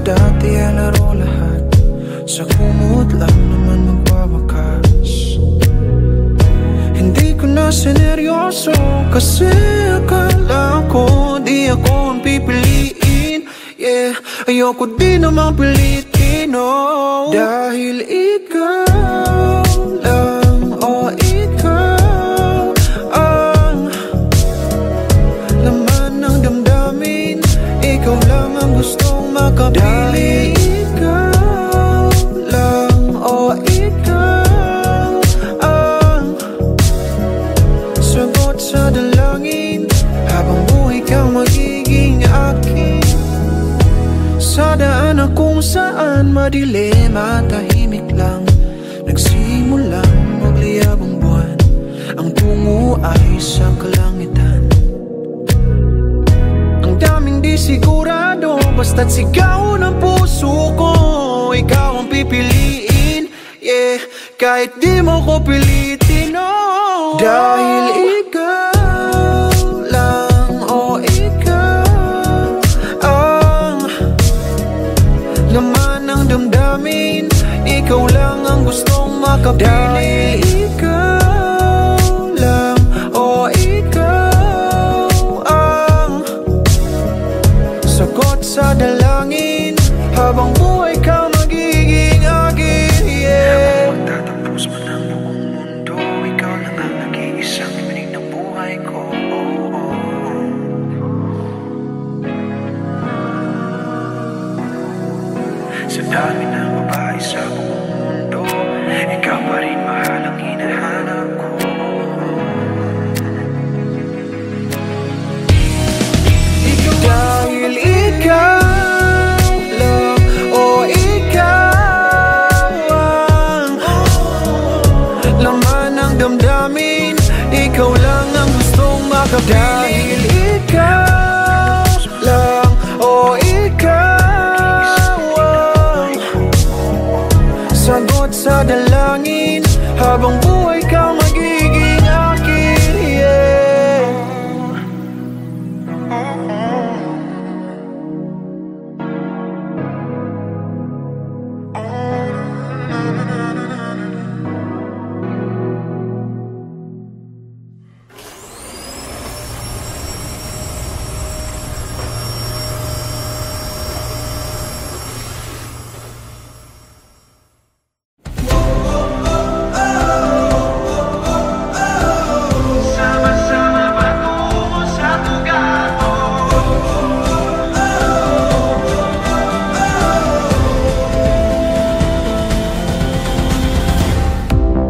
dati ay laro lahat, sa kumot lang naman magwawakas. Hindi ko na sineryoso kasi akala ko di ako ang pipiliin. Yeah, ayoko di naman pilitin, oh. Dahil ikaw lang, oh ikaw ang laman ng damdamin. Ikaw lang ang gustong makapili. Dahil ikaw lang, oh ikaw ang sagot sa dalangin. Habang buhay kang magiging akin. Sa daanan kung saan madilim at tahimik lang, nagsimulang magliyab ang buwan. Ang tungo ay sa kalangitan. Ang daming di sigurado, basta't sigaw ng puso ko, ikaw ang pipiliin. Yeah, kahit di mo ko pilitin, oh. Dahil ikaw lang, oh ikaw ang laman ng damdamin. Ikaw lang ang gustong makapili. Dahil ikaw lang, oh ikaw ang sagot sa dalangin. Habang buhay ka magiging akin, yeah. Magtatapos man ang buong mundo, ikaw lang ang nag-iisang iminig ng buhay ko, oh, oh. Sa dami ng babae sa buong mundo, ikaw pa rin mahal ang hinahanap ko. Dahil ikaw lang, oh ikaw ang laman ng damdamin. Ikaw lang ang gustong makapili. Dahil ikaw lang, oh ikaw ang sagot sa dalangin. Habang buhay ka magiging akin, yeah.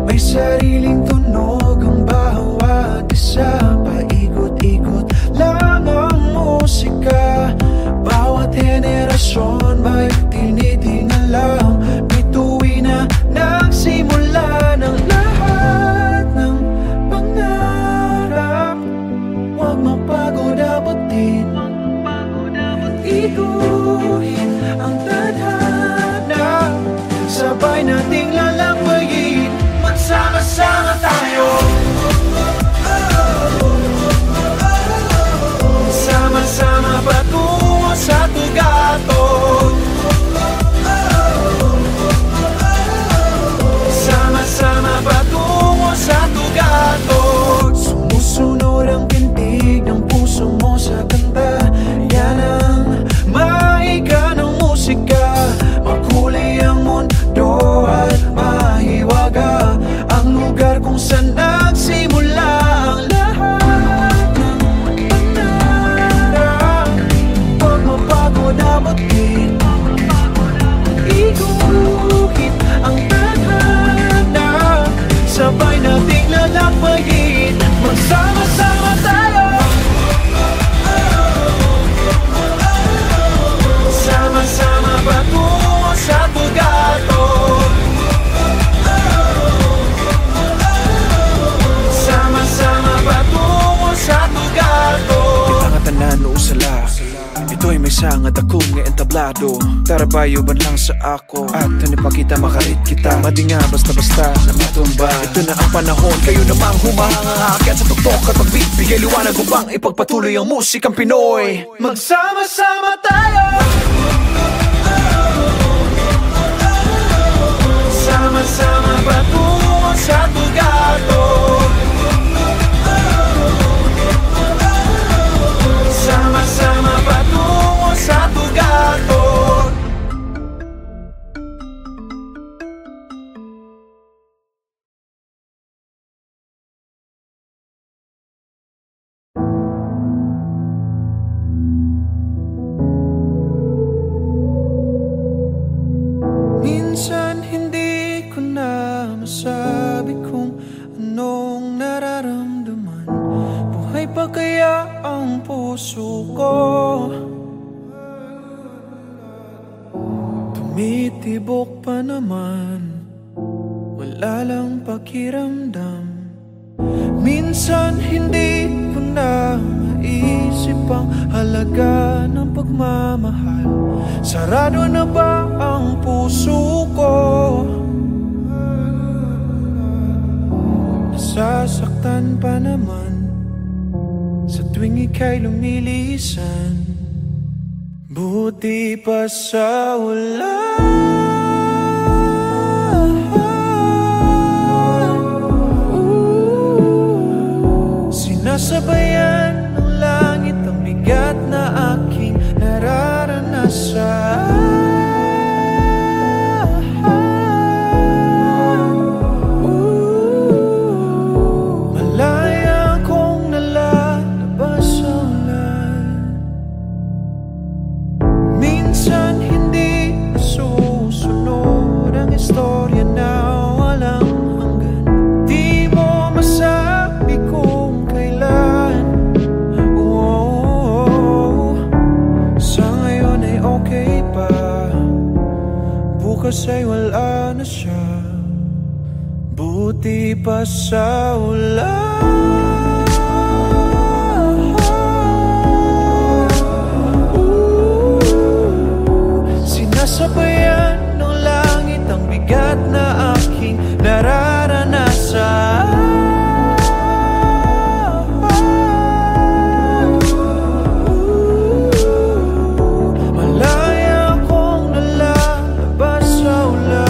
May sariling tunog ang bawat isa. Paikot-ikot lang ang musika. Bawat henerasyon may tinitingala. Bituin na nagsimula ng lahat ng pangarap. Huwag mapagod abutin, iguhin ang tadhana. Sabay nating lalampayin, magsama-sama tayo. Sama-sama patungo sa tugatog. Sama-sama patungo sa tugatog. Sumusunod ang tintig ng puso mo sa kanta. Yan ang mahika ng musika. Makulay ang mundo at mahiwaga. Ang lugar kung saan nagsimula ang lahat ng pangarap. Huwag mapagod abutin, iguhit ang tadhana. Sabay nating lalampayin, magsama-sama tayo. Sama-sama patungo sa tugatog. Sama-sama patungo sa tugatog. Ito nga tanan o usala, ito'y may sangad akong nga entablado. Tarabayo ban lang sa ako, at tanipakita makarit kita. Madi nga basta-basta na matumba. Ito na ang panahon, kayo namang humahanga. Kaya sa tuktok at pagbibigay liwanag upang ipagpatuloy ang musikang Pinoy. Magsama-sama tayo. puso ko. Tumitibok pa naman, wala lang pakiramdam. Minsan hindi ko na maisip ang halaga ng pagmamahal. Sarado na ba ang puso ko? Nasasaktan pa naman sa tuwing ika'y lumilisan. Buti pa sa ulan, sinasabayan ng langit ang bigat na aking nararanasan. Malaya kong nalalabas sa ulan. Minsan hindi nasusunod ang istorya na walang hanggan. Di mo masabi kung kailan. Sa ngayon ay okay pa, bukas ay wala na siya. Buti pa sa ulan. Sinasabayan ng langit ang bigat na aking nararanasan. Malaya kong nalalabas sa ulan.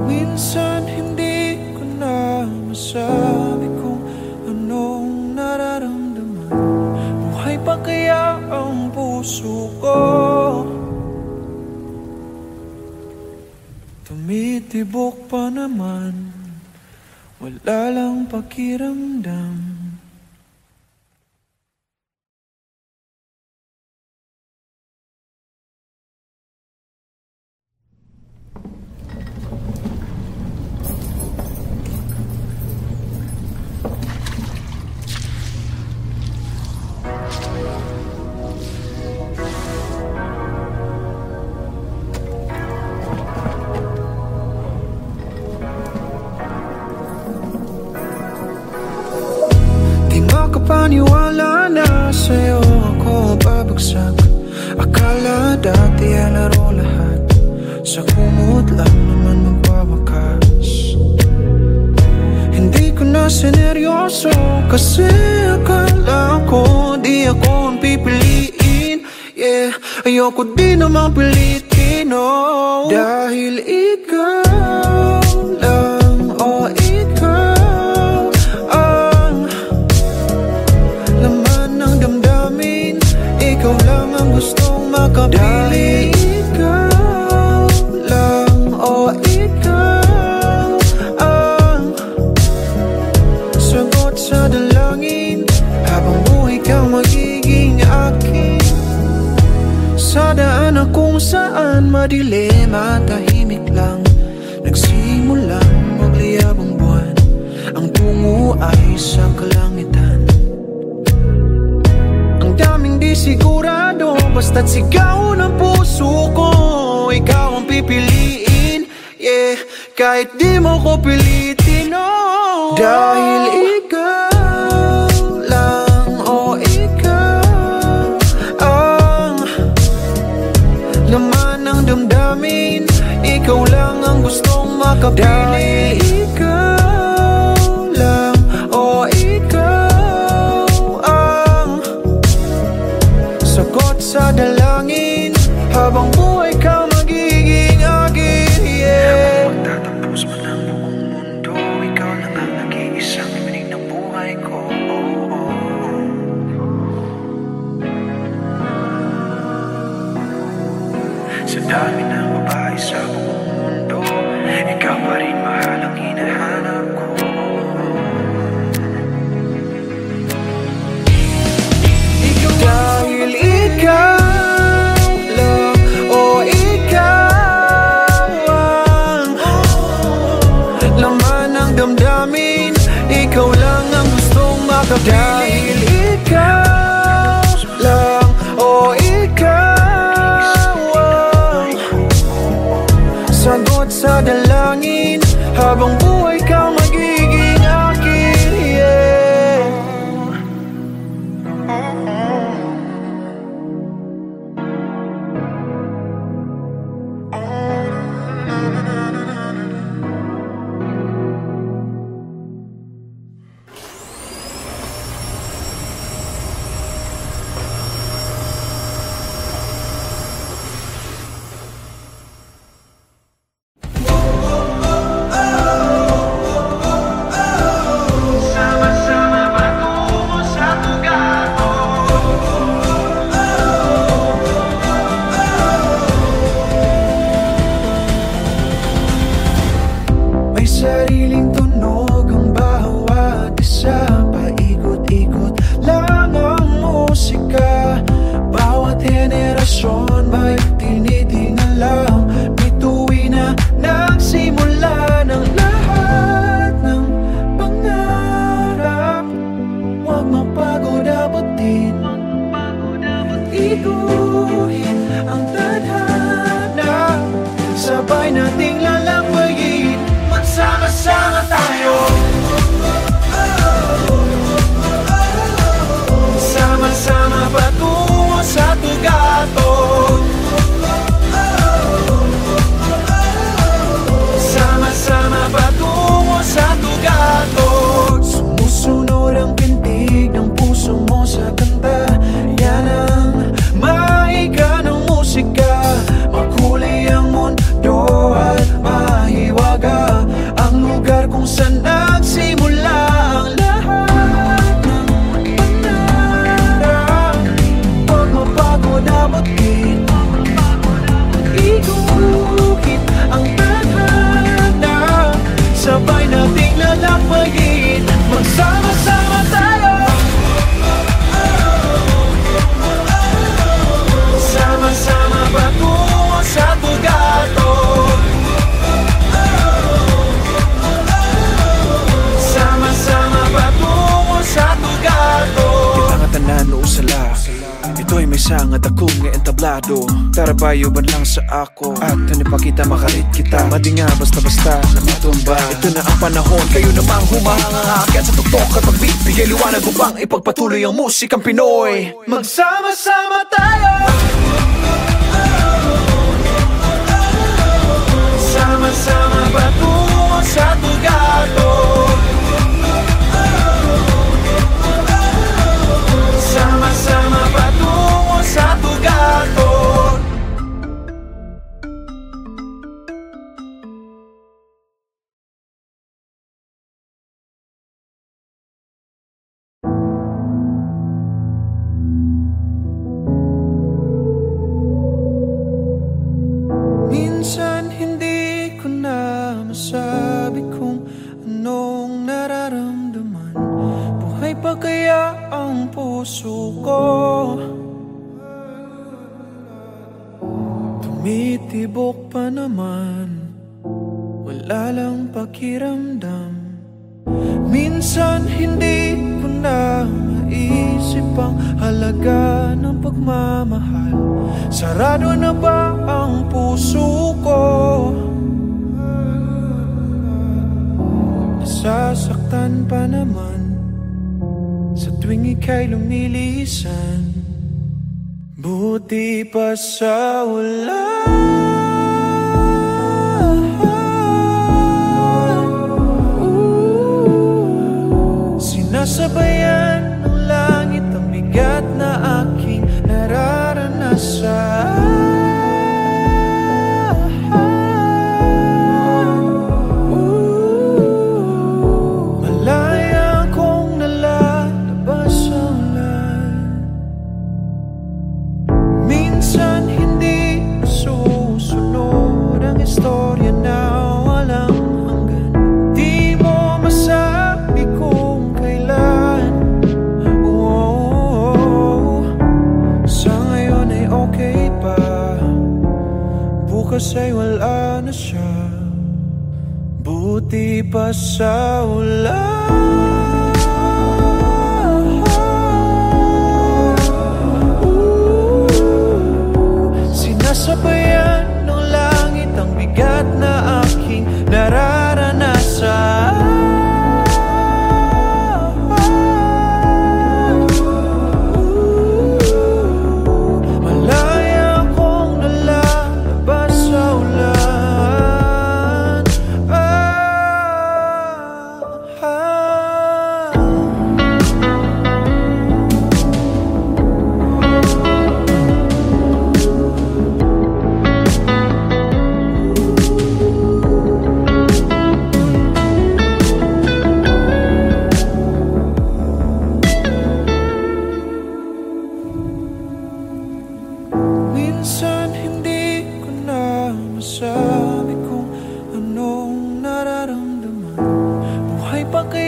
Minsan hindi ko na masabi kung anong nararamdaman. Buhay pa kaya ang puso ko? Tumitibok pa naman, wala lang pakiramdam. Di makapaniwala na sa'yo ako babagsak. Akala dati ay laro lahat, sa kumot lang naman magwawakas. Hindi ko na sineryoso kasi akala ko di ako ang pipiliin. Yeah, ayoko di naman pilitin, oh. Dahil ikaw lang, oh ikaw ang laman ng damdamin. Ikaw lang ang gustong makapili. Dahil ikaw lang, oh ikaw ang sagot sa dalangin. Habang buhay kang magiging akin. Sa daanan kung saan madilim at tahimik lang, nagsimulang magliyab ang buwan. Ang tungo ay sa kalangitan. Ang daming di sigurado, basta't sigaw ng puso ko. Ikaw ang pipiliin, yeah, kahit di mo ko pilitin, oh. Dahil ikaw lang, oh ikaw ang laman ng damdamin. Ikaw lang ang gustong makapili. Dahil ikaw lang, oh ikaw ang sagot sa dalangin. Habang buhay ka magiging akin, yeah. Habang magtatapos man ang buong mundo, ikaw lang ang nag-iisang iminig ng buhay ko, oh, oh. Sa Dahil ikaw lang, o ikaw ang sagot sa dalangin. Habang buhay ka magiging akin, yeah. Sariling tunog ang bawat isa, paikot-ikot lang ang musika. Bawat henerasyon may tinitingalam, bituin na nagsimula ng lahat ng pangarap. Huwag mapagod abutin, iguhin ang tadhana, sabay nating lalampayin. Sama-sama tayo, sama-sama patungo sa tugatog. Sama-sama patungo sa tugatog. Sumusunod ang pintig ng puso mo sa kanta. Yan ang maika ng musika. Makulay ang mundo at mahiwaga, ang lugar kung saan nagsimula ang lahat ng pangarap. Huwag mapagod abutin, iguhit ang tadhana, sabay nating lalampayin. Magsama-sama tayo, sama-sama patungo sa tugatog. Sama-sama patungo sa tugatog. Kitangatanan o usala, ito'y may sangad akong entablado. Tarabayo ban lang sa ako, at tanipakita makarit kita. Madi nga basta-basta na matumba. Ito na ang panahon, kayo namang humahangahakit sa tuktok at magbibigay liwanag upang ipagpatuloy ang musikang Pinoy. Magsama-sama tayo, sama-sama patungo sa tugatog. Sama-sama patungo sa tugatog. Minsan hindi ko na masabi kung anong nararamdaman. Buhay pa kaya ang puso ko? Tumitibok pa naman, wala lang pakiramdam. Minsan hindi ko na maisip ang halaga ng pagmamahal. Sarado na ba ang puso ko? Nasasaktan pa naman sa tuwing ika'y lumilisan. Buti pa sa ulan, sinasabayan ng langit ang bigat na aking nararanasan. Malaya kong nalalabas sa ulan. Minsan hindi susunod ang istorya na walang hanggan. Di mo masabi kung kailan. Sa ngayon ay okay pa, bukas ay wala na siya. Buti pa sa ulan.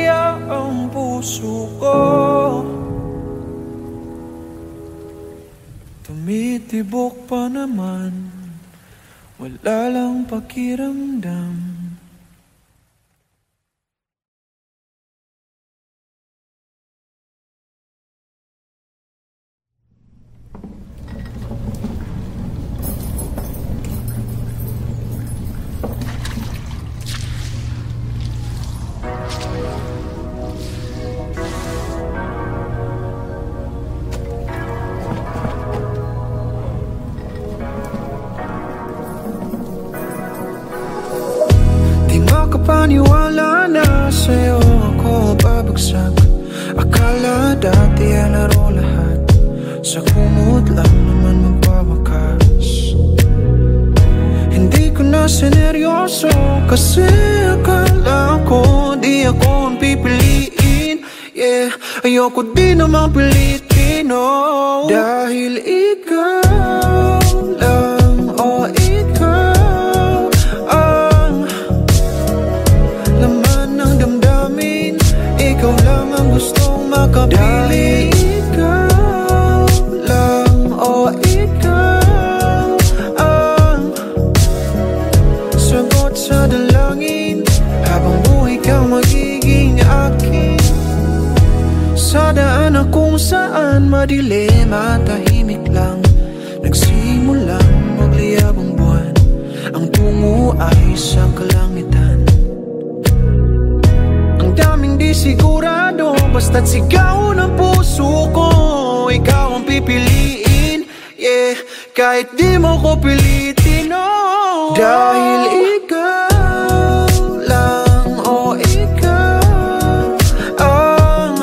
masaya ang puso ko. Tumitibok pa naman, wala lang pakiramdam. Paniwala na sa'yo ako babagsak. Akala dati ay laro lahat, sa kumot lang naman magwawakas. Hindi ko na sineryoso kasi akala ko di ako ang pipiliin. Yeah, ayoko di naman pilitin, oh. Dahil ikaw lang, oh ikaw ikaw lang ang gustong makapili. Ikaw lang, oh ikaw ang sagot sa dalangin. Habang buhay kang magiging akin. Sa daan na kung saan madilim at tahimik lang, nagsimulang magliyab ang buwan. Ang tungo ay sa kalangitan. Daming di sigurado, basta't sigaw ng puso ko, ikaw ang pipiliin. Yeah, kahit di mo ko pilitin, oh. Dahil ikaw lang, oh ikaw ang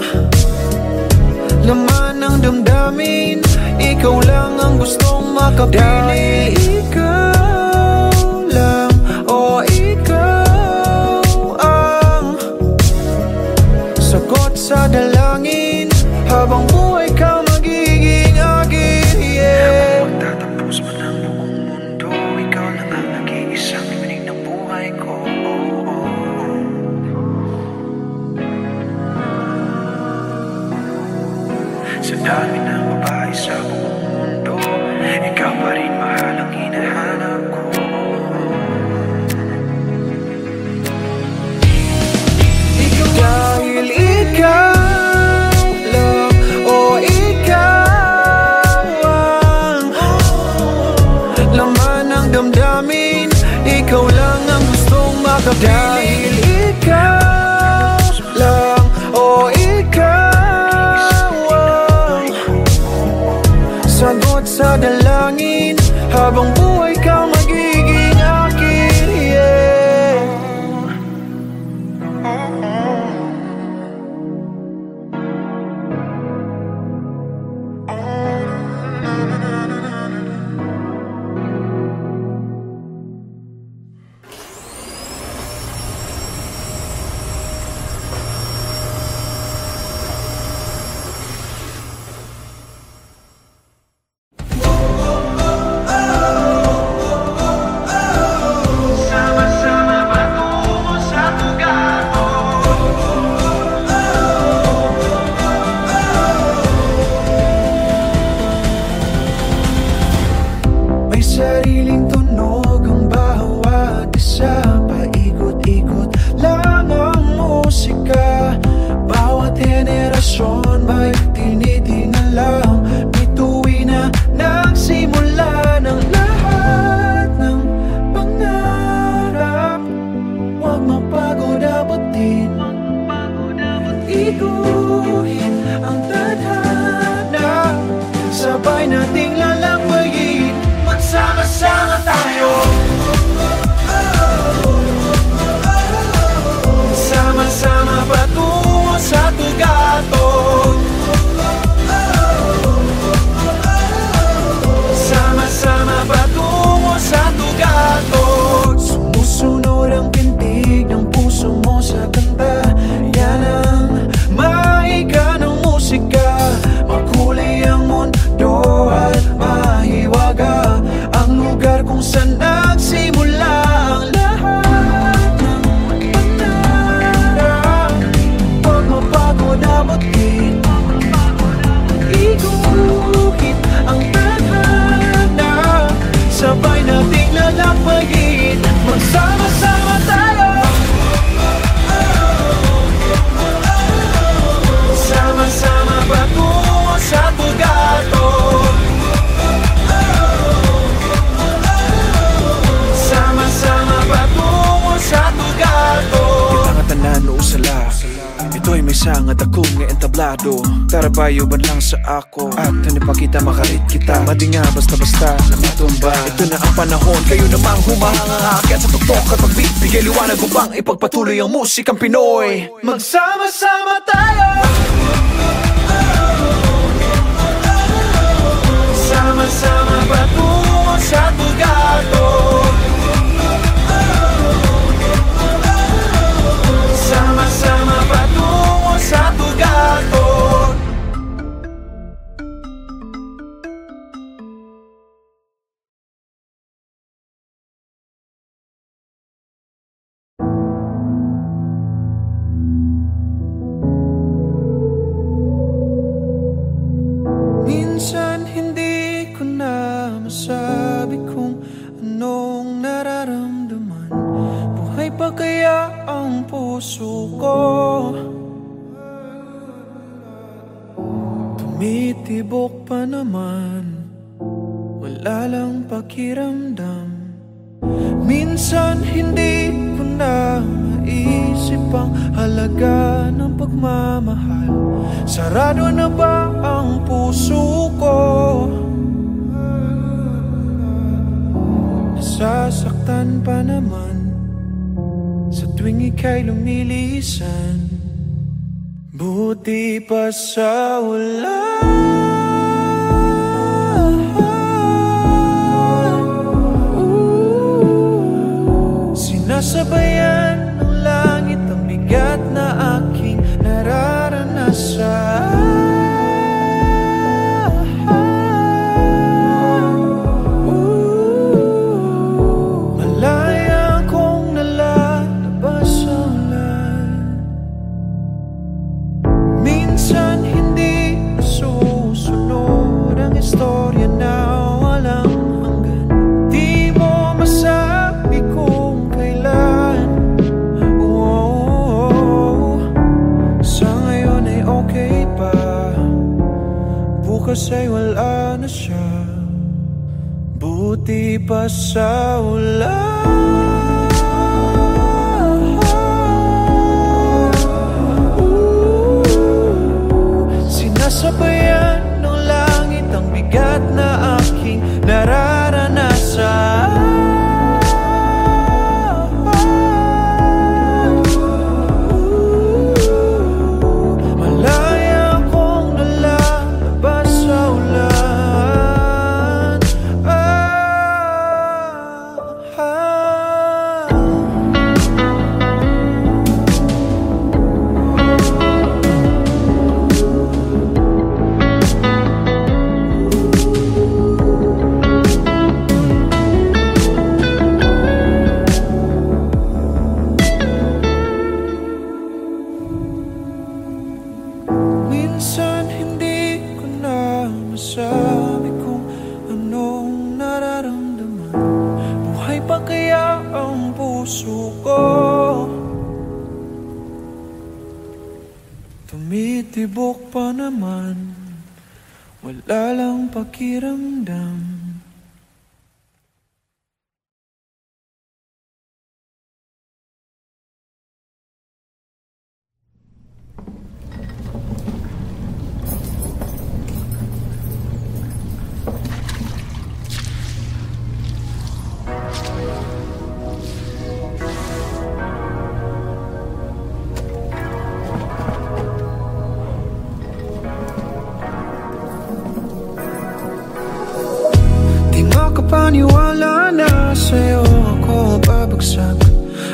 laman ng damdamin. Ikaw lang ang gustong makapili. Dahil ikaw lang, oh ikaw sagot sa dalangin. Habang buhay ka magiging akin, yeah. Magtatapos man ang buong mundo, ikaw lang ang nag-iisang minig ng buhay ko, oh, oh. Sa dami ng babae sa buong mundo, ikaw pa rin mahal ang hinahanap ko. Dahil ikaw lang, oh ikaw ang laman ng damdamin. Ikaw lang ang gustong makapili. Dahil ikaw lang, oh ikaw ang sagot sa dalangin. Habang buhay kang magiging akin, yeah. Sariling tunog ang bawat isa, paikot-ikot lang ang musika. Bawat henerasyon may tinitingala. Bituin na nagsimula ng lahat ng pangarap. Huwag mapagod abutin, iguhin ang tadhana. Sabay nating lalampayin, magsama-sama tayo. Sama-sama patungo sa tugatog. Sama-sama patungo sa tugatog. Sumusunod ang pintig ng puso mo sa kanta. Yan ang sa nga dakong nga entablado. Tara bayo ban lang sa ako at ni pa kita makarit kita. Madi nga basta-basta na matumba. Ito na ang panahon, kayo namang humahangakit sa tuktok at pagbibigay liwanag upang ipagpatuloy ang musikang Pinoy. Magsama-sama tayo, sama-sama patungo sa tugado. Sama-sama patungo sa tugado. Minsan hindi ko na masabi kung anong nararamdaman. Buhay pa kaya ang puso ko? Tumitibok pa naman, wala lang pakiramdam. Minsan hindi ko na maisip ang halaga ng pagmamahal. Sarado na ba ang puso ko? Nasasaktan pa naman sa tuwing ika'y lumilisan. Buti pa sa ulan, sinasabayan ng langit ang bigat na aking nararanasan. Malaya kong nalalabas sa ulan. Minsan hindi nasusunod ang istorya na walang hanggan. Di mo masabi kung kailan. Sa ngayon ay okay pa, bukas ay wala na siya. Buti pa sa ulan. Sinasabayan ng langit ang bigat na aking nararanasan. Malaya kong nalalabas sa ulan. Minsan hindi ko na masabi kung anong nararamdaman. Buhay pa kaya ang puso ko? Tumitibok pa naman, wala lang pakiramdam. Paniwala na sa'yo ako babagsak.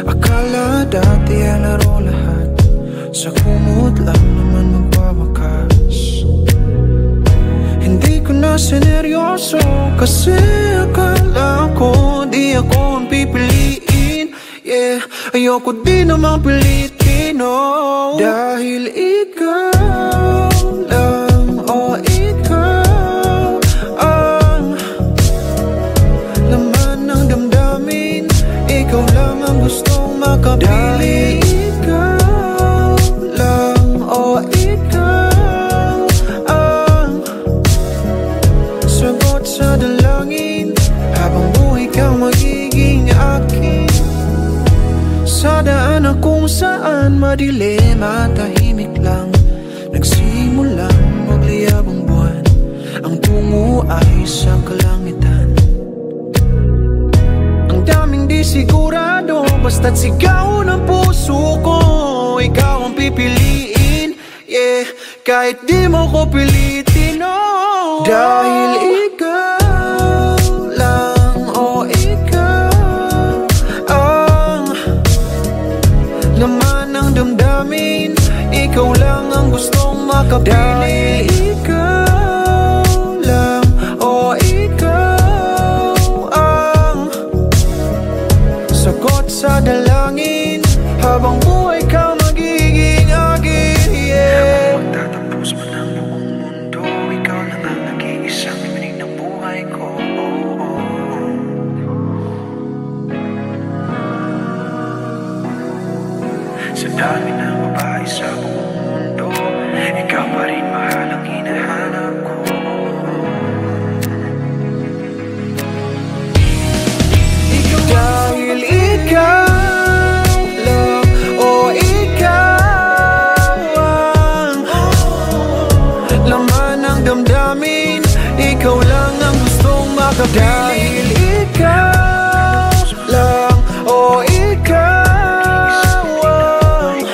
Akala dati ay laro lahat, sa kumot lang naman magwawakas. Hindi ko na sineryoso kasi akala ko di ako ang pipiliin. Yeah, ayoko di naman pilitin, oh. Dahil ikaw lang, oh ikaw ikaw lang ang gustong makapili. Ikaw lang, oh ikaw ang sagot sa dalangin. Habang buhay kang magiging akin. Sa daan na kung saan madilim at tahimik lang, Basta't sigaw ng puso ko, ikaw ang pipiliin. Yeah, kahit di mo ko pilitin, oh. Dahil ikaw lang, oh ikaw ang laman ng damdamin. Ikaw lang ang gustong makapili. Dahil ikaw lang, oh ikaw ang sagot sa dalangin. Habang buhay ka magiging akin, yeah. Magtatapos man ang buong mundo, ikaw lang ang nag-iisang minig ng buhay ko, oh, oh. Sa dami ng babae sa buong mundo, ikaw pa rin mahal ang hinahanap ko. Dahil ikaw lang, oh ikaw ang laman ng damdamin. Ikaw lang ang gustong makapili. Dahil ikaw lang, oh ikaw ang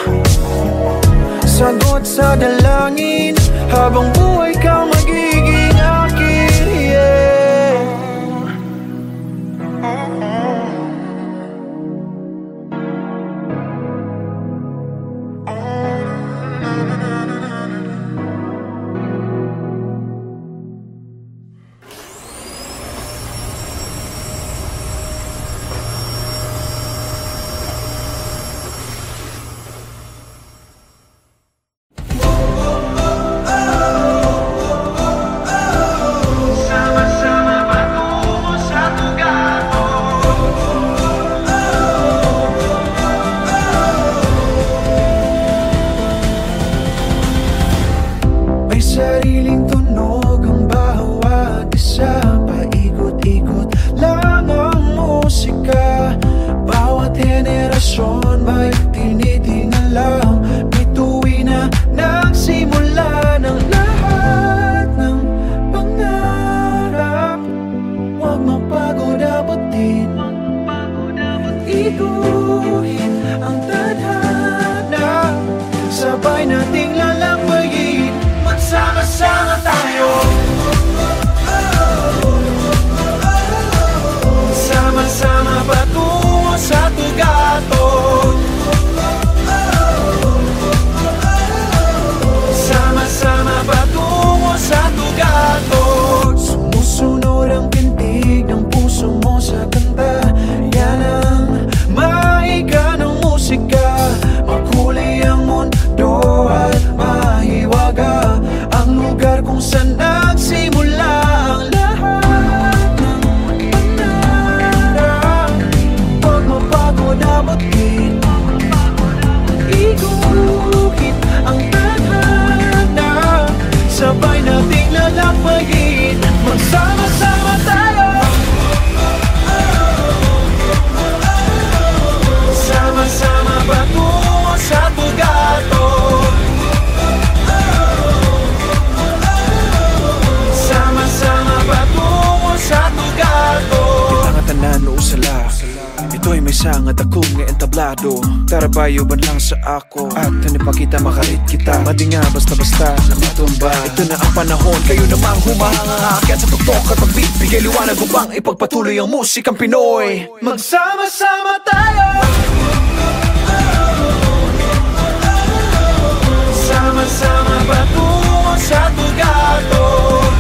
sagot sa dalangin. Habang buhay ka magiging akin, yeah. Sariling tunog ang bawat isa, paikot-ikot lang ang musika. Bawat henerasyon may tinitingnan lang. Bituin na nagsimula ng lahat ng pangarap. Huwag mapagod abutin, iguhin ang tadhana. Sabay nating lalampayin, sama-sama tayo. Sama-sama patungo sa tugatog. Sama-sama patungo sa tugatog. Sumusunod ang pintig ng puso mo sa kanta. Yan ang mahiga ng musika. Makulay ang mundo at mahiwaga ang lugar kung saan nagsimula ang lahat ng pangarap. Huwag mapagod abutin, iguhit ang tadhana. Sabay nating lalampayin, magsama-sama tayo. Sama-sama patungo sa tugatog. Sama-sama patungo sa tugatog. Kita nga tanan usala, ito'y may sangad akong nga entablado. Tarabayo ban lang sa ako, at tanipakita makarit kita. Madi nga basta-basta nakatumba. Ito na ang panahon, kayo namang humahanga. Kaya sa tuktok at pagbit, bigay liwanag upang ipagpatuloy ang musikang Pinoy. Magsama-sama tayo. Sama-sama patungo sa tugatog.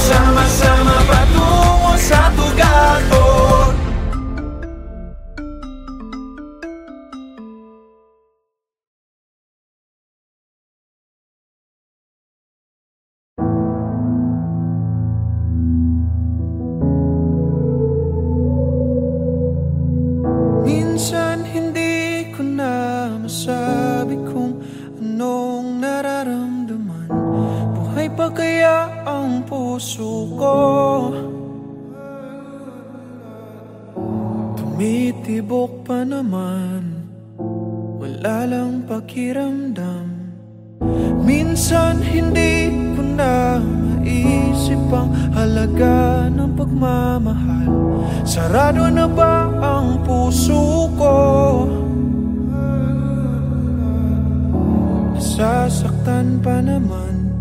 Sama-sama patungo sa tugatog. Minsan hindi ko na masabi kung anong nararamdaman. Buhay pa kaya ang puso ko? Tumitibok pa naman, wala lang pakiramdam. Minsan hindi ko na maisip naisip ang halaga ng pagmamahal? Sarado na ba ang puso ko? Nasasaktan pa naman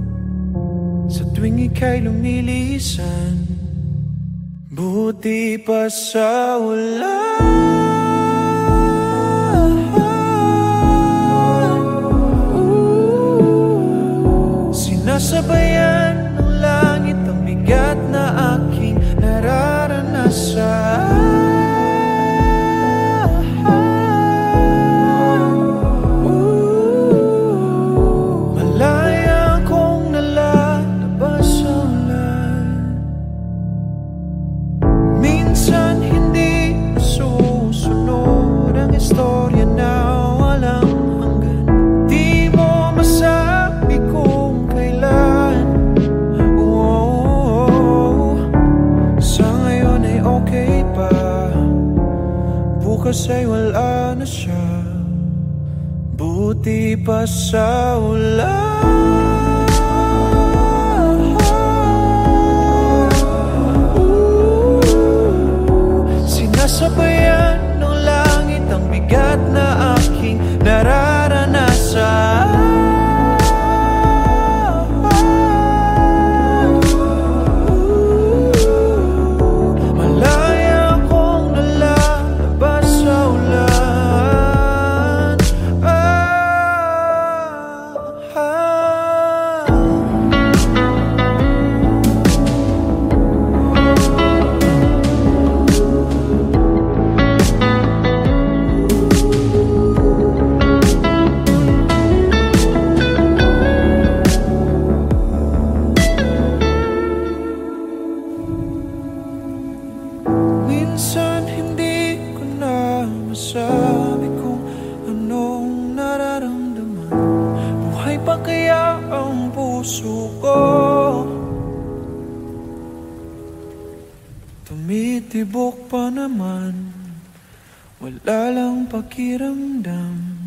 sa tuwing ika'y lumilisan. Buti pa sa ulan, sinasabayan ng langit ang bigat na aking nararanasan. Malaya kong nalalabas sa ulan. Minsan hindi nasusunod ang istorya na walang hanggan. Di mo masabi kung kailan. Sa ngayon ay okay pa, bukas ay wala na siya. Buti pa sa ulan. Sinasabayan ng langit ang bigat na aking nararanasan. Malaya kong nalalabas sa ulan. Minsan hindi ko na masabi kung anong nararamdaman. Buhay pa kaya ang puso ko? Tumitibok pa naman, wala lang pakiramdam.